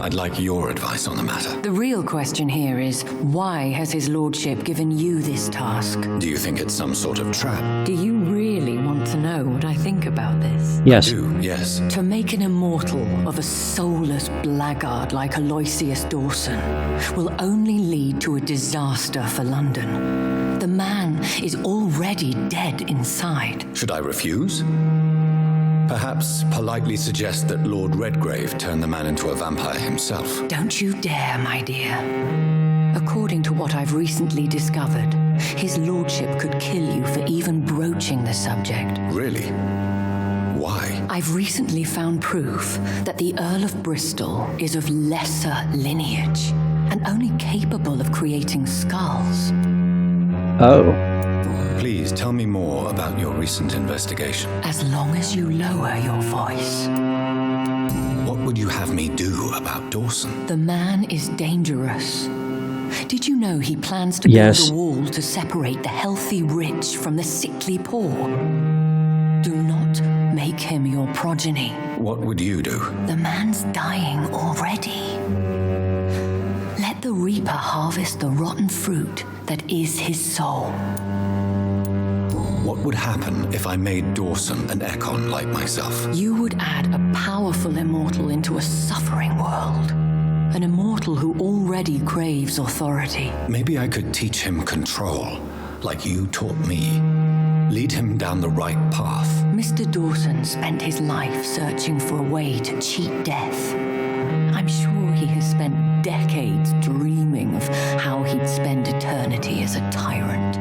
I'd like your advice on the matter. The real question here is, why has his lordship given you this task? Do you think it's some sort of trap? Do you really want to know what I think about this? Yes. I do, yes. To make an immortal of a soulless blackguard like Aloysius Dawson will only lead to a disaster for London. The man is already dead inside. Should I refuse? Perhaps politely suggest that Lord Redgrave turned the man into a vampire himself. Don't you dare, my dear. According to what I've recently discovered, his lordship could kill you for even broaching the subject. Really? Why? I've recently found proof that the Earl of Bristol is of lesser lineage and only capable of creating skulls. Oh. Please tell me more about your recent investigation. As long as you lower your voice. What would you have me do about Dawson? The man is dangerous. Did you know he plans to Yes. build a wall to separate the healthy rich from the sickly poor? Do not make him your progeny. What would you do? The man's dying already. Let the reaper harvest the rotten fruit that is his soul. What would happen if I made Dawson an Ekon like myself? You would add a powerful immortal into a suffering world. An immortal who already craves authority. Maybe I could teach him control, like you taught me. Lead him down the right path. Mr. Dawson spent his life searching for a way to cheat death. I'm sure he has spent decades dreaming of how he'd spend eternity as a tyrant.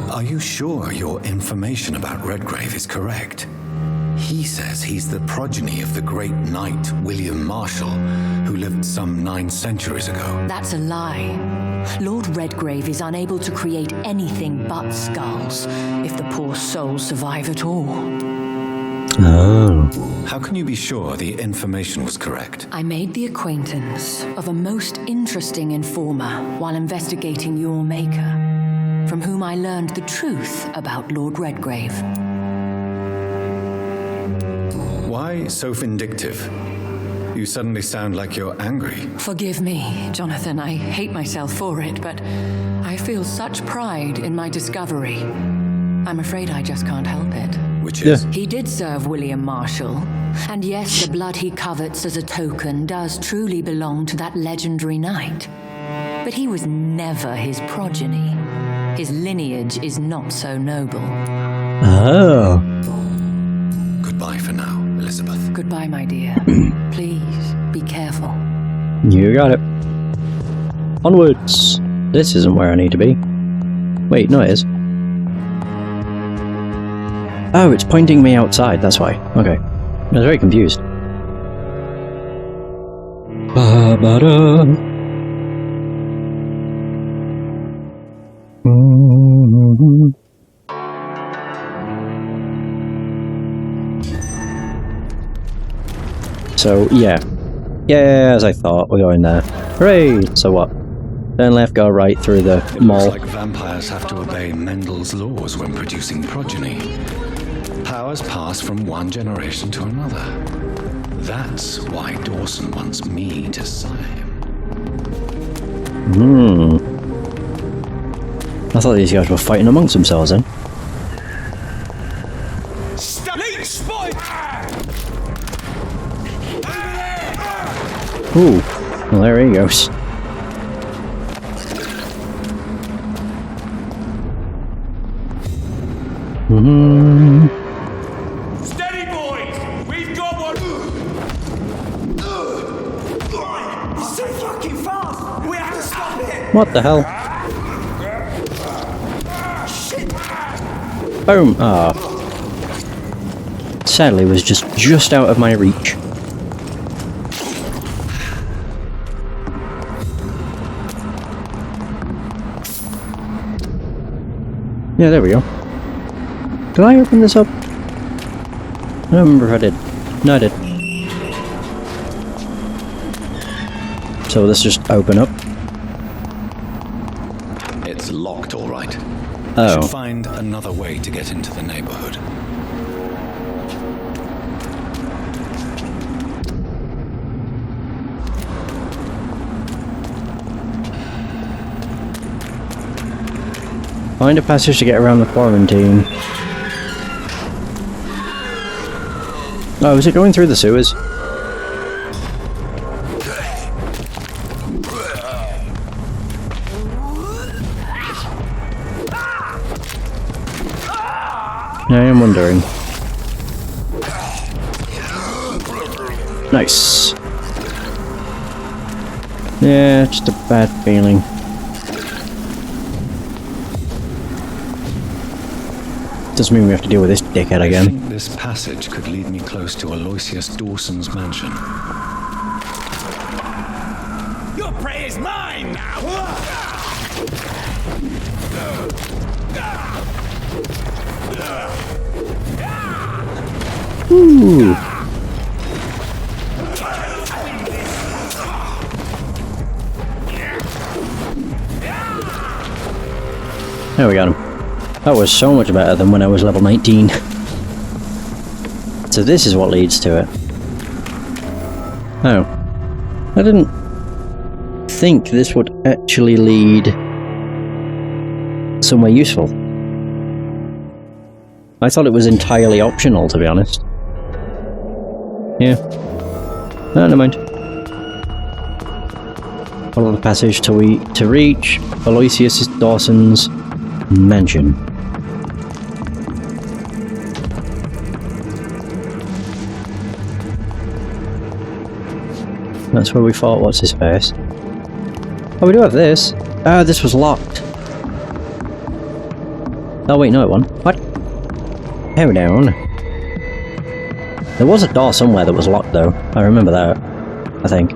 Are you sure your information about Redgrave is correct? He says he's the progeny of the great knight William Marshall, who lived some 9 centuries ago. That's a lie. Lord Redgrave is unable to create anything but skulls, if the poor souls survive at all. Oh. How can you be sure the information was correct? I made the acquaintance of a most interesting informer while investigating your maker, from whom I learned the truth about Lord Redgrave. Why so vindictive? You suddenly sound like you're angry. Forgive me, Jonathan. I hate myself for it, but I feel such pride in my discovery. I'm afraid I just can't help it. Which is? He did serve William Marshall, and yes, the blood he covets as a token does truly belong to that legendary knight. But he was never his progeny. His lineage is not so noble. Oh. Goodbye for now, Elizabeth. Goodbye, my dear. Please, be careful. You got it. Onwards. This isn't where I need to be. Wait, no it is. Oh, it's pointing me outside, that's why. Okay. I was very confused. Ba-ba-da. So, yeah. Yeah, as I thought, we're going there. Hooray! So what? Turn left, go right through the mall. Looks like vampires have to obey Mendel's laws when producing progeny. Powers pass from one generation to another. That's why Dawson wants me to sire him. I thought these guys were fighting amongst themselves then. Ooh, well there he goes. Steady, boys! We've got one! He's so fucking fast! We have to stop it! What the hell? Shit! Boom! Ah. Sadly, was just out of my reach. Yeah, there we go. Did I open this up? I don't remember if I did. No, I did. So will this just open up? It's locked, all right. Oh. Should find another way to get into the neighborhood. Find a passage to get around the quarantine. Oh, is it going through the sewers? I am wondering. Nice. Yeah, just a bad feeling. Doesn't mean we have to deal with this dickhead I again. think this passage could lead me close to Aloysius Dawson's mansion. Your prey is mine now! Ooh. There we got him. That was so much better than when I was level 19. So this is what leads to it. Oh. I didn't think this would actually lead somewhere useful. I thought it was entirely optional, to be honest. Yeah. No, never mind. Follow the passage till to reach Aloysius Dawson's mansion. That's where we fought what's his face. Oh, we do have this. Ah, this was locked. Oh wait, no it wasn't. What? Hold on. There was a door somewhere that was locked though. I remember that. I think.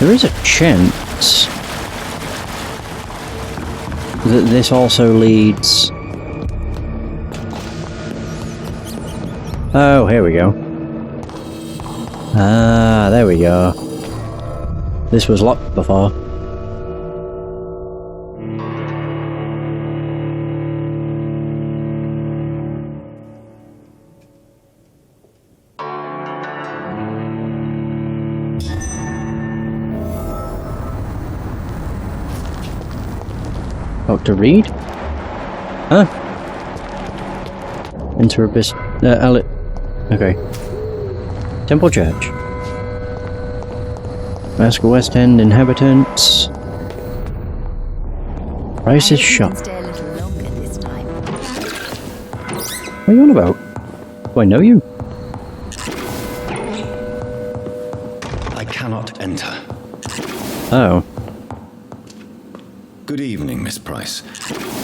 There is a chance that this also leads... Oh, here we go. Ah, there we go. This was locked before. Dr. Reid? Huh? Enter abyss... Okay. Temple Church. Ask West End inhabitants. Price is shop. Stay a little longer this time. What are you on about? Do I know you? I cannot enter. Oh. Good evening, Miss Price.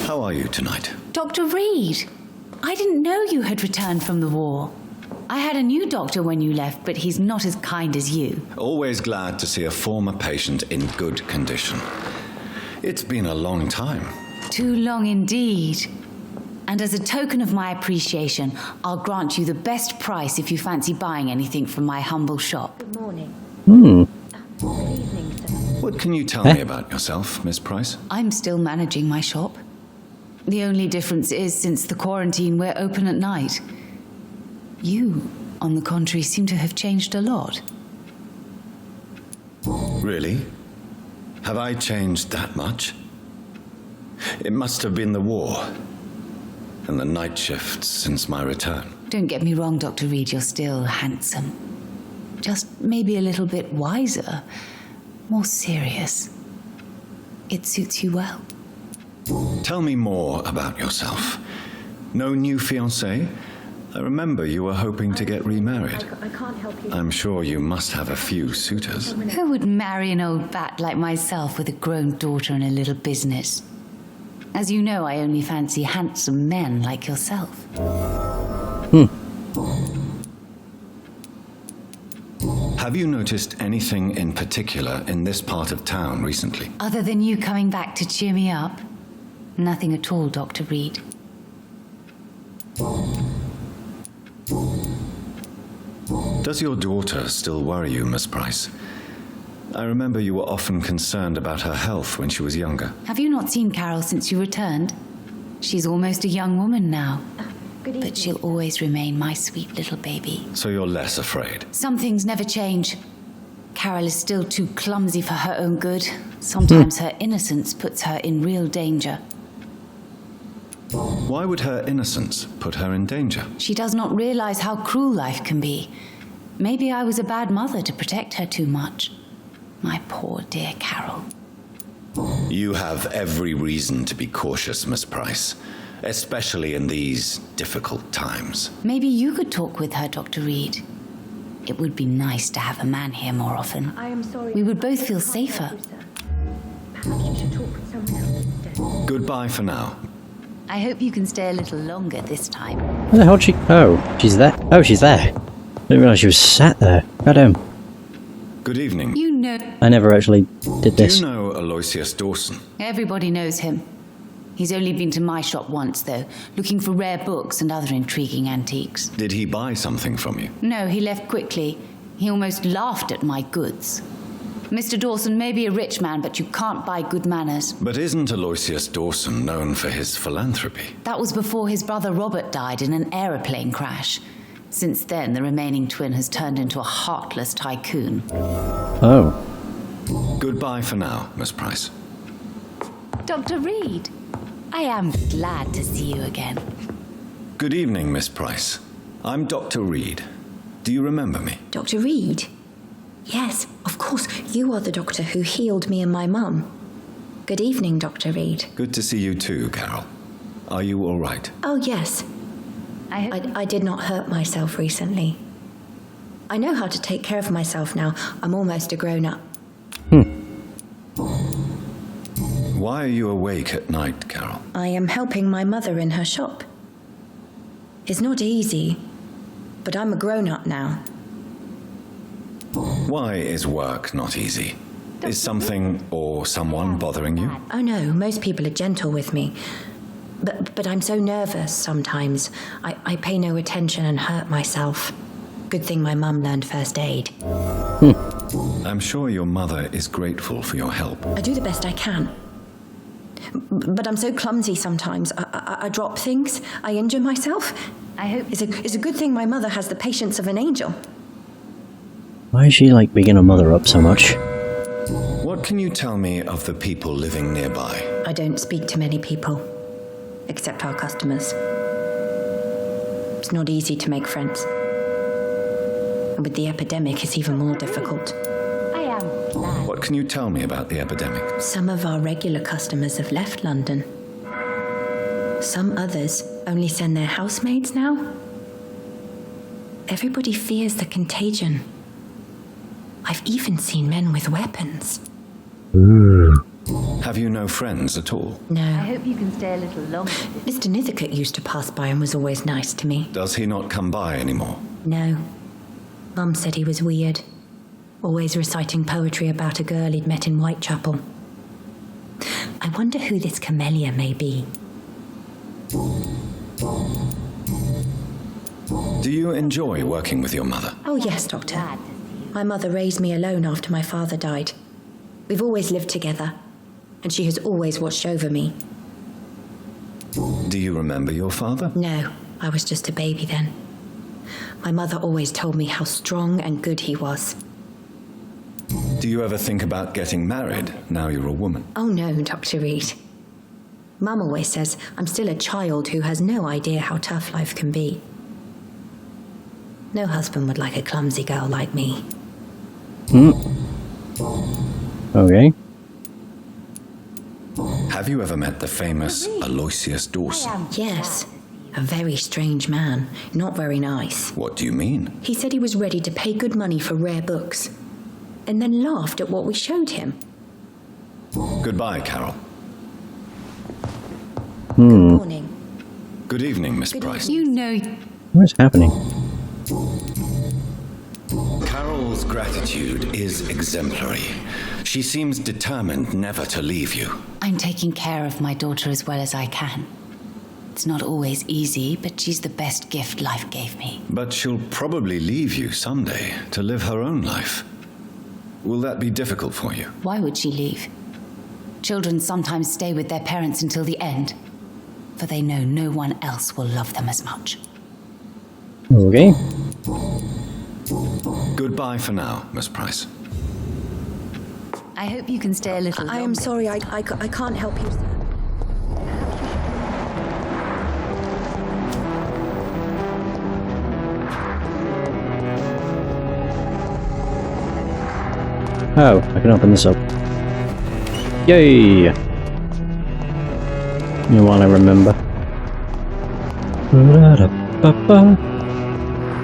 How are you tonight? Dr. Reid, I didn't know you had returned from the war. I had a new doctor when you left, but he's not as kind as you. Always glad to see a former patient in good condition. It's been a long time. Too long indeed. And as a token of my appreciation, I'll grant you the best price if you fancy buying anything from my humble shop. Good morning. Hmm. Good evening, sir. What can you tell me about yourself, Miss Price? I'm still managing my shop. The only difference is, since the quarantine, we're open at night. You, on the contrary, seem to have changed a lot. Really? Have I changed that much? It must have been the war and the night shifts since my return. Don't get me wrong, Dr. Reid, you're still handsome. Just maybe a little bit wiser, more serious. It suits you well. Tell me more about yourself. No new fiancé? I remember you were hoping to get remarried. I can't help you. I'm sure you must have a few suitors. Who would marry an old bat like myself with a grown daughter and a little business? As you know, I only fancy handsome men like yourself. Have you noticed anything in particular in this part of town recently? Other than you coming back to cheer me up? Nothing at all, Dr. Reid. Does your daughter still worry you, Miss Price? I remember you were often concerned about her health when she was younger. Have you not seen Carol since you returned? She's almost a young woman now. Good evening. But she'll always remain my sweet little baby. So you're less afraid. Some things never change. Carol is still too clumsy for her own good. Sometimes her innocence puts her in real danger. Why would her innocence put her in danger? She does not realize how cruel life can be. Maybe I was a bad mother to protect her too much. My poor dear Carol. You have every reason to be cautious, Miss Price, especially in these difficult times. Maybe you could talk with her, Dr. Reid. It would be nice to have a man here more often. I am sorry. We would both feel safer. Perhaps you should talk with someone else instead. Goodbye for now. I hope you can stay a little longer this time. Where the hell did she... Oh, she's there. Oh, she's there. I didn't realise she was sat there. Goddamn. Good evening. You know... I never actually did Do this. you know Aloysius Dawson? Everybody knows him. He's only been to my shop once, though, looking for rare books and other intriguing antiques. Did he buy something from you? No, he left quickly. He almost laughed at my goods. Mr. Dawson may be a rich man, but you can't buy good manners. But isn't Aloysius Dawson known for his philanthropy? That was before his brother Robert died in an aeroplane crash. Since then, the remaining twin has turned into a heartless tycoon. Oh. Goodbye for now, Miss Price. Dr. Reid, I am glad to see you again. Good evening, Miss Price. I'm Dr. Reid. Do you remember me? Dr. Reid? Yes, of course, you are the doctor who healed me and my mum. Good evening, Dr. Reid. Good to see you too, Carol. Are you all right? Oh, yes. I did not hurt myself recently. I know how to take care of myself now. I'm almost a grown-up. Why are you awake at night, Carol? I am helping my mother in her shop. It's not easy, but I'm a grown-up now. Why is work not easy? Is something or someone bothering you? Oh no, most people are gentle with me. But I'm so nervous sometimes. I pay no attention and hurt myself. Good thing my mum learned first aid. I'm sure your mother is grateful for your help. I do the best I can. But I'm so clumsy sometimes. I drop things. I injure myself. I hope It's a good thing my mother has the patience of an angel. Why is she, like, bigging her mother up so much? What can you tell me of the people living nearby? I don't speak to many people, except our customers. It's not easy to make friends. And with the epidemic, it's even more difficult. I am glad. What can you tell me about the epidemic? Some of our regular customers have left London. Some others only send their housemaids now. Everybody fears the contagion. I've even seen men with weapons. Have you no friends at all? I No. hope you can stay a little longer. Mr. Nithercote used to pass by and was always nice to me. Does he not come by anymore? No. Mum said he was weird. Always reciting poetry about a girl he'd met in Whitechapel. I wonder who this camellia may be. Do you enjoy working with your mother? Oh, yes, Doctor. My mother raised me alone after my father died. We've always lived together, and she has always watched over me. Do you remember your father? No, I was just a baby then. My mother always told me how strong and good he was. Do you ever think about getting married now you're a woman? Oh no, Dr. Reid. Mum always says I'm still a child who has no idea how tough life can be. No husband would like a clumsy girl like me. Okay. Have you ever met the famous Aloysius Dawson? Yes, a very strange man, not very nice. What do you mean? He said he was ready to pay good money for rare books, and then laughed at what we showed him. Goodbye, Carol. Good morning. Good evening, Miss Price. You know, What's happening? Carol's gratitude is exemplary. She seems determined never to leave you. I'm taking care of my daughter as well as I can. It's not always easy, but she's the best gift life gave me. But she'll probably leave you someday to live her own life. Will that be difficult for you? Why would she leave? Children sometimes stay with their parents until the end, for they know no one else will love them as much. Okay. Goodbye for now, Miss Price. I hope you can stay a little I am longer. sorry, I can't help you, sir. Oh, I can open this up. Yay! While I remember.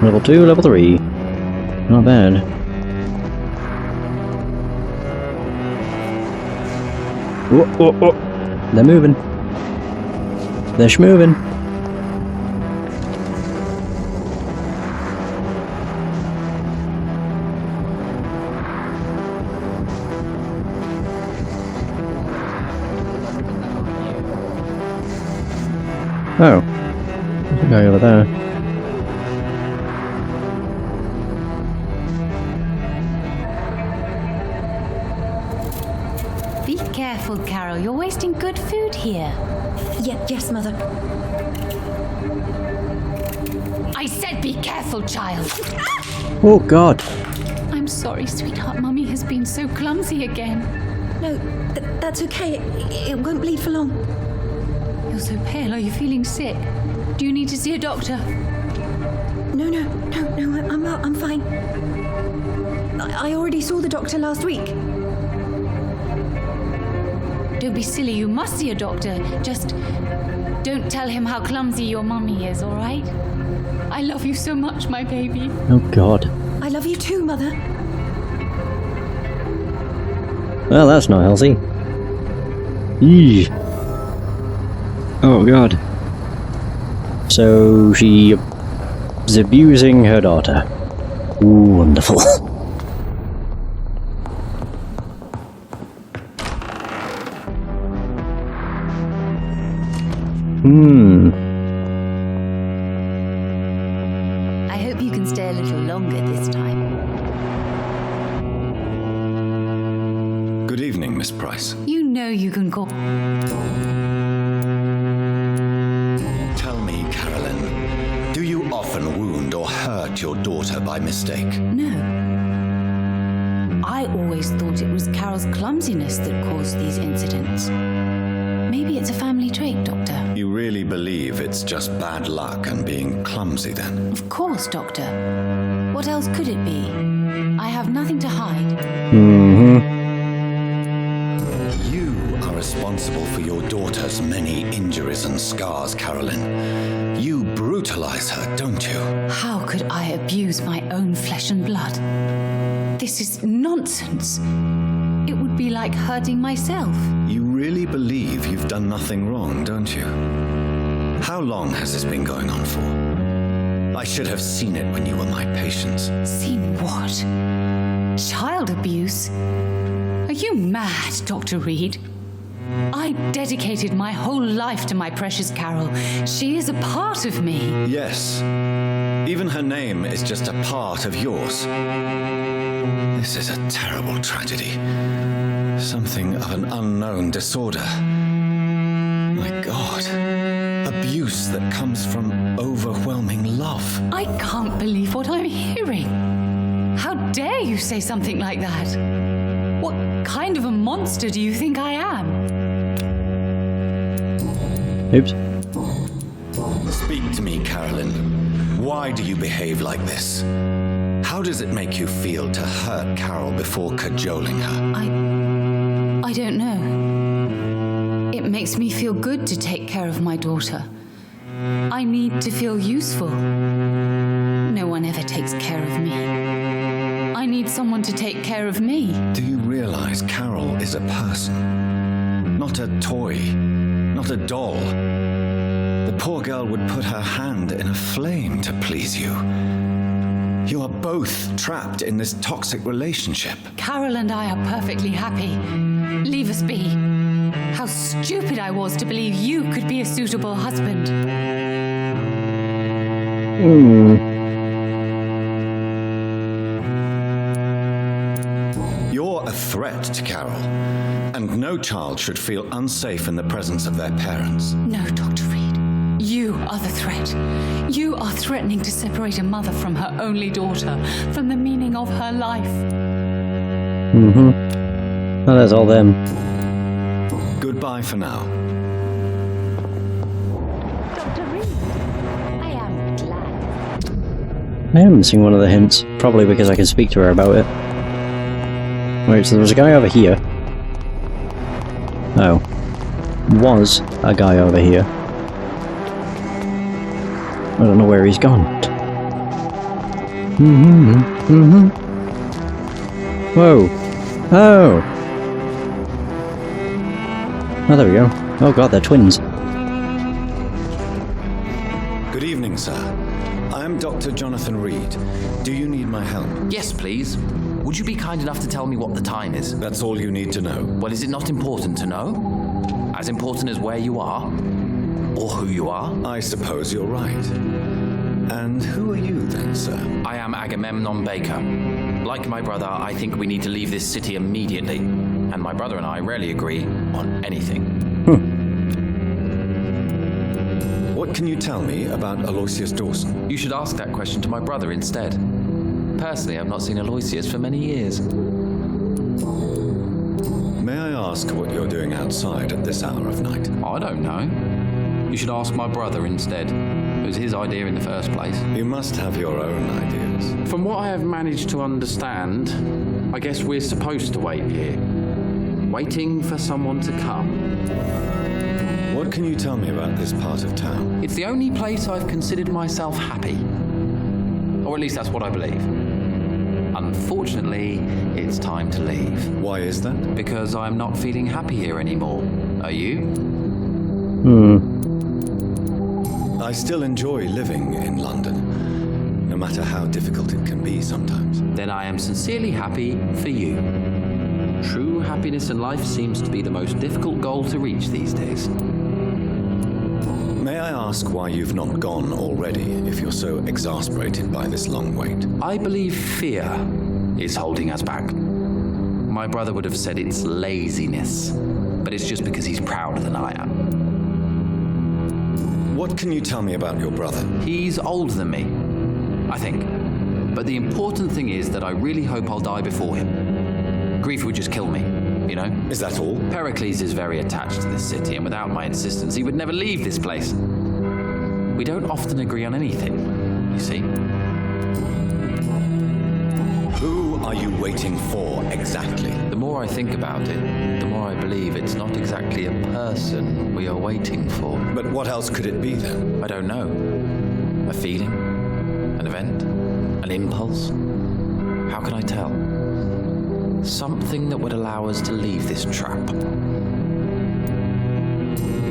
Level 2, level 3. Not bad. Whoa, whoa, whoa. They're moving. They're schmoving. Oh. There's a guy over there. Be careful, Carol. You're wasting good food here. Yes, Mother. I said be careful, child. Oh god. I'm sorry, sweetheart. Mummy has been so clumsy again. No, that's okay. It won't bleed for long. You're so pale. Are you feeling sick? Do you need to see a doctor? No, I'm fine. I already saw the doctor last week. Don't be silly. You must see a doctor. Just don't tell him how clumsy your mummy is, all right? I love you so much, my baby. Oh god. I love you too, Mother. Well, that's not healthy. Eesh. Oh god. So she is abusing her daughter. Ooh, wonderful. I hope you can stay a little longer this time. Good evening, Miss Price. You know you can call. Tell me, Carolyn, do you often wound or hurt your daughter by mistake? No. I always thought it was Carol's clumsiness that caused these incidents. Maybe it's a family trait, Doctor. You really believe it's just bad luck and being clumsy then? Of course, Doctor. What else could it be? I have nothing to hide. You are responsible for your daughter's many injuries and scars, Carolyn. You brutalize her, don't you? How could I abuse my own flesh and blood? This is nonsense. It would be like hurting myself. You really believe you've done nothing wrong, don't you? How long has this been going on for? I should have seen it when you were my patient. Seen what? Child abuse? Are you mad, Dr. Reid? I dedicated my whole life to my precious Carol. She is a part of me. Yes. Even her name is just a part of yours. This is a terrible tragedy. Something of an unknown disorder. My God. Abuse that comes from overwhelming love. I can't believe what I'm hearing. How dare you say something like that? What kind of a monster do you think I am? Oops. Speak to me, Carolyn. Why do you behave like this? How does it make you feel to hurt Carol before cajoling her? I don't know. It makes me feel good to take care of my daughter. I need to feel useful. No one ever takes care of me. I need someone to take care of me. Do you realize Carol is a person? Not a toy. Not a doll. The poor girl would put her hand in a flame to please you. You are both trapped in this toxic relationship. Carol and I are perfectly happy. Leave us be. How stupid I was to believe you could be a suitable husband. threat to Carol, and no child should feel unsafe in the presence of their parents. No, Dr. Reid. You are the threat. You are threatening to separate a mother from her only daughter, from the meaning of her life. Mm-hmm. Oh, that's all them. Goodbye for now. Dr. Reid, I am glad. I am missing one of the hints, probably because I can speak to her about it. Wait, so there was a guy over here. Oh. Was a guy over here. I don't know where he's gone. Whoa. Oh. Oh, there we go. Oh god, they're twins. Good evening, sir. I am Dr. Jonathan Reid. Do you need my help? Yes, please. Would you be kind enough to tell me what the time is? That's all you need to know. Well, is it not important to know? As important as where you are? Or who you are? I suppose you're right. And who are you then, sir? I am Agamemnon Baker. Like my brother, I think we need to leave this city immediately. And my brother and I rarely agree on anything. What can you tell me about Aloysius Dawson? You should ask that question to my brother instead. Personally, I've not seen Aloysius for many years. May I ask what you're doing outside at this hour of night? I don't know. You should ask my brother instead. It was his idea in the first place. You must have your own ideas. From what I have managed to understand, I guess we're supposed to wait here. Waiting for someone to come. What can you tell me about this part of town? It's the only place I've considered myself happy. Or at least that's what I believe. Unfortunately, it's time to leave. Why is that? Because I'm not feeling happy here anymore. Are you? I still enjoy living in London, no matter how difficult it can be sometimes. Then I am sincerely happy for you. True happiness in life seems to be the most difficult goal to reach these days. May I ask why you've not gone already, if you're so exasperated by this long wait? I believe fear is holding us back. My brother would have said it's laziness, but it's just because he's prouder than I am. What can you tell me about your brother? He's older than me, I think. But the important thing is that I really hope I'll die before him. Grief would just kill me, you know? Is that all? Pericles is very attached to this city, and without my insistence, he would never leave this place. We don't often agree on anything, you see. Who are you waiting for exactly? The more I think about it, the more I believe it's not exactly a person we are waiting for. But what else could it be then? I don't know. A feeling? An event? An impulse? How can I tell? Something that would allow us to leave this trap.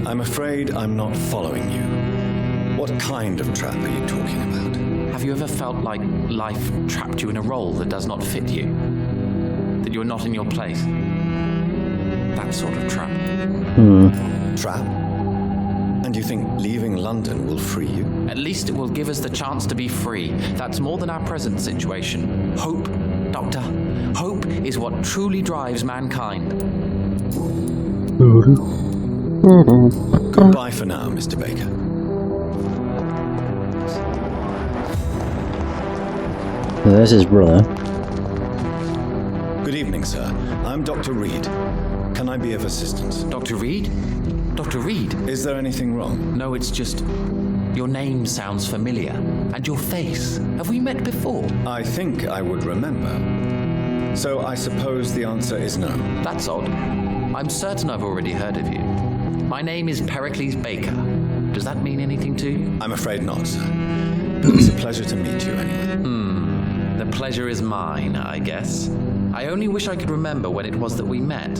I'm afraid I'm not following you. What kind of trap are you talking about? Have you ever felt like life trapped you in a role that does not fit you? That you're not in your place? That sort of trap. Trap? And you think leaving London will free you? At least it will give us the chance to be free. That's more than our present situation. Hope, Doctor. Hope is what truly drives mankind. Goodbye for now, Mr. Baker. There's his brother. Good evening, sir. I'm Dr. Reid. Can I be of assistance? Dr. Reid? Dr. Reid? Is there anything wrong? No, it's just... your name sounds familiar. And your face. Have we met before? I think I would remember. So I suppose the answer is no. That's odd. I'm certain I've already heard of you. My name is Pericles Baker. Does that mean anything to you? I'm afraid not, sir. But it's a pleasure to meet you anyway. The pleasure is mine, I guess. I only wish I could remember when it was that we met.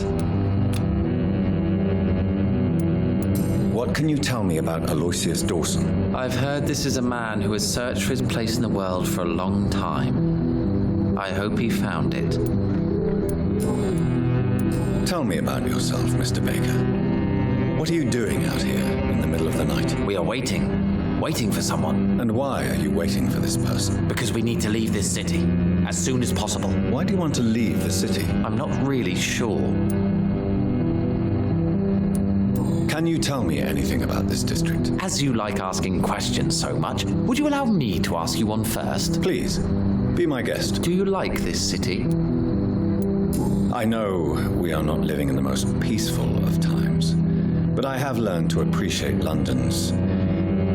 What can you tell me about Aloysius Dawson? I've heard this is a man who has searched for his place in the world for a long time. I hope he found it. Tell me about yourself, Mr. Baker. What are you doing out here in the middle of the night? We are waiting waiting for someone. And why are you waiting for this person? Because we need to leave this city as soon as possible. Why do you want to leave the city? I'm not really sure. Can you tell me anything about this district? As you like asking questions so much, would you allow me to ask you one first? Please, be my guest. Do you like this city? I know we are not living in the most peaceful of times, but I have learned to appreciate London's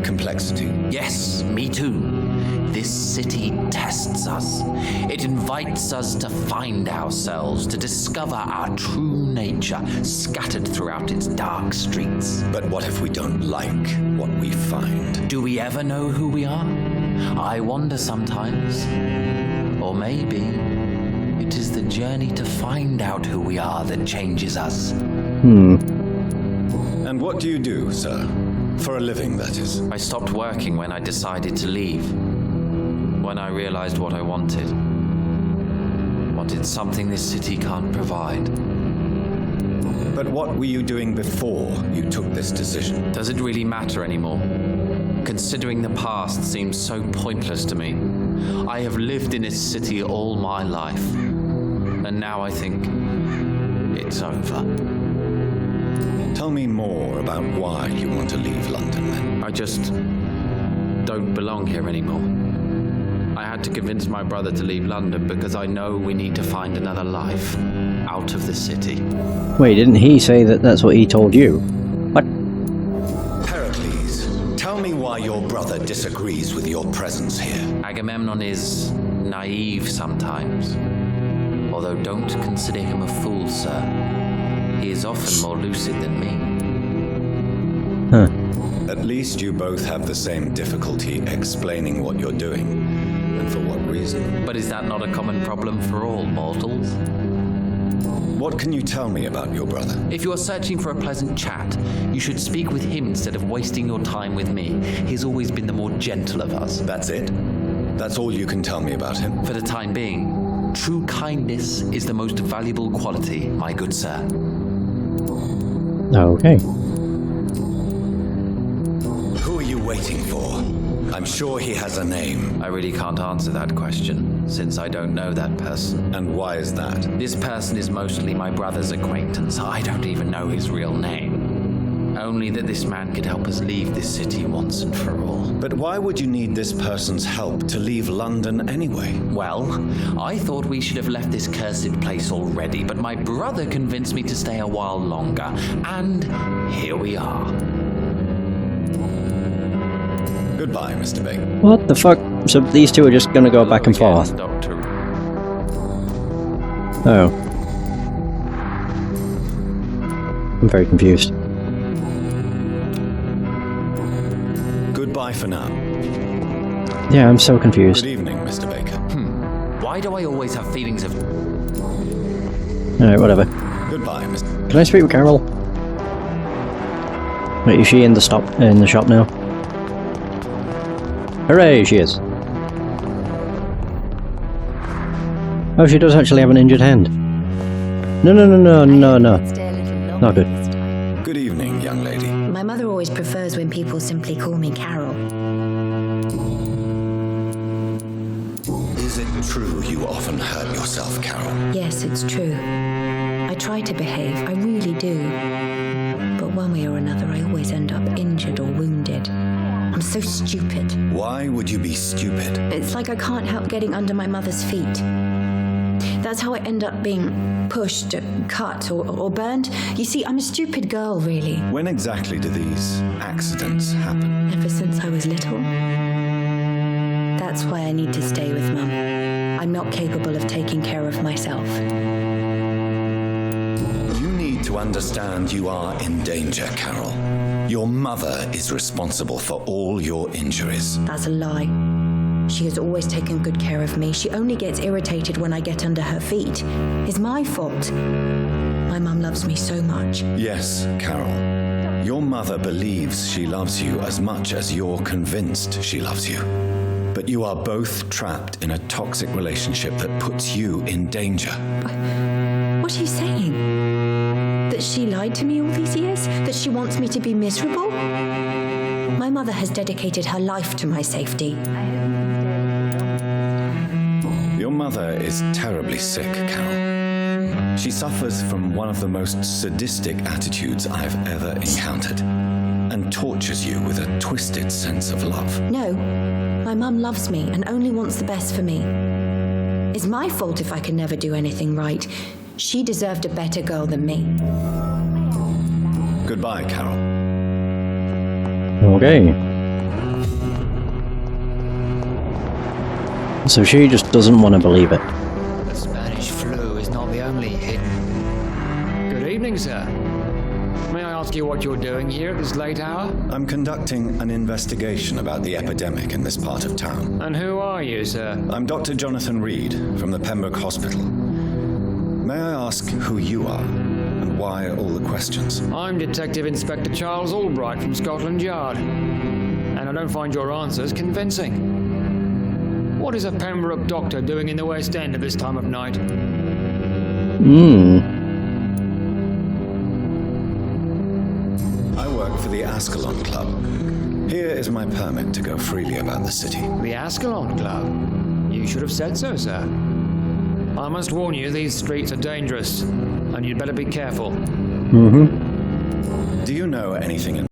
complexity. Yes, me too. This city tests us. It invites us to find ourselves, to discover our true nature scattered throughout its dark streets. But what if we don't like what we find? Do we ever know who we are? I wonder sometimes. Or maybe it is the journey to find out who we are that changes us. And what do you do, sir? For a living, that is. I stopped working when I decided to leave. When I realized what I wanted. Wanted something this city can't provide. But what were you doing before you took this decision? Does it really matter anymore? Considering the past seems so pointless to me. I have lived in this city all my life. And now I think it's over. Tell me more about why you want to leave London, then. I just don't belong here anymore. I had to convince my brother to leave London because I know we need to find another life out of the city. Wait, didn't he say that that's what he told you? What? Pericles, tell me why your brother disagrees with your presence here. Agamemnon is naive sometimes. Although don't consider him a fool, sir. He is often more lucid than me. Huh. At least you both have the same difficulty explaining what you're doing. And for what reason? But is that not a common problem for all mortals? What can you tell me about your brother? If you are searching for a pleasant chat, you should speak with him instead of wasting your time with me. He's always been the more gentle of us. That's it? That's all you can tell me about him? For the time being, true kindness is the most valuable quality, my good sir. Okay. Who are you waiting for? I'm sure he has a name. I really can't answer that question, since I don't know that person. And why is that? This person is mostly my brother's acquaintance. I don't even know his real name. Only that this man could help us leave this city once and for all. But why would you need this person's help to leave London anyway? Well, I thought we should have left this cursed place already, but my brother convinced me to stay a while longer. And here we are. Goodbye, Mr. Baker. What the fuck? So these two are just gonna go back and forth? Doctor. Oh. I'm very confused. Goodbye for now. Yeah, I'm so confused. Good evening, Mr. Baker. Why do I always have feelings of... Alright, whatever. Goodbye, Mr. Can I speak with Carol? Wait, is she in the shop now? Hooray, she is. Oh, she does actually have an injured hand. No. Not good. Good evening, young lady. My mother always prefers when people simply call me Carol. Is it true you often hurt yourself, Carol? Yes, it's true. I try to behave, I really do. But one way or another, I always end up injured or wounded. I'm so stupid. Why would you be stupid? It's like I can't help getting under my mother's feet. That's how I end up being pushed, cut, or burned. You see, I'm a stupid girl, really. When exactly do these accidents happen? Ever since I was little. That's why I need to stay with Mum. I'm not capable of taking care of myself. You need to understand you are in danger, Carol. Your mother is responsible for all your injuries. That's a lie. She has always taken good care of me. She only gets irritated when I get under her feet. It's my fault. My mum loves me so much. Yes, Carol. Your mother believes she loves you as much as you're convinced she loves you. But you are both trapped in a toxic relationship that puts you in danger. What are you saying? That she lied to me all these years? That she wants me to be miserable? My mother has dedicated her life to my safety. Your mother is terribly sick, Carol. She suffers from one of the most sadistic attitudes I've ever encountered, and tortures you with a twisted sense of love. No, my mum loves me and only wants the best for me. It's my fault if I can never do anything right. She deserved a better girl than me. Goodbye, Carol. Okay. So she just doesn't want to believe it. The Spanish flu is not the only hidden. Good evening, sir. May I ask you what you're doing here at this late hour? I'm conducting an investigation about the epidemic in this part of town. And who are you, sir? I'm Dr. Jonathan Reid from the Pembroke Hospital. May I ask who you are and why all the questions? I'm Detective Inspector Charles Albright from Scotland Yard. And I don't find your answers convincing. What is a Pembroke doctor doing in the West End at this time of night? I work for the Ascalon Club. Here is my permit to go freely about the city. The Ascalon Club? You should have said so, sir. I must warn you, these streets are dangerous, and you'd better be careful. Do you know anything in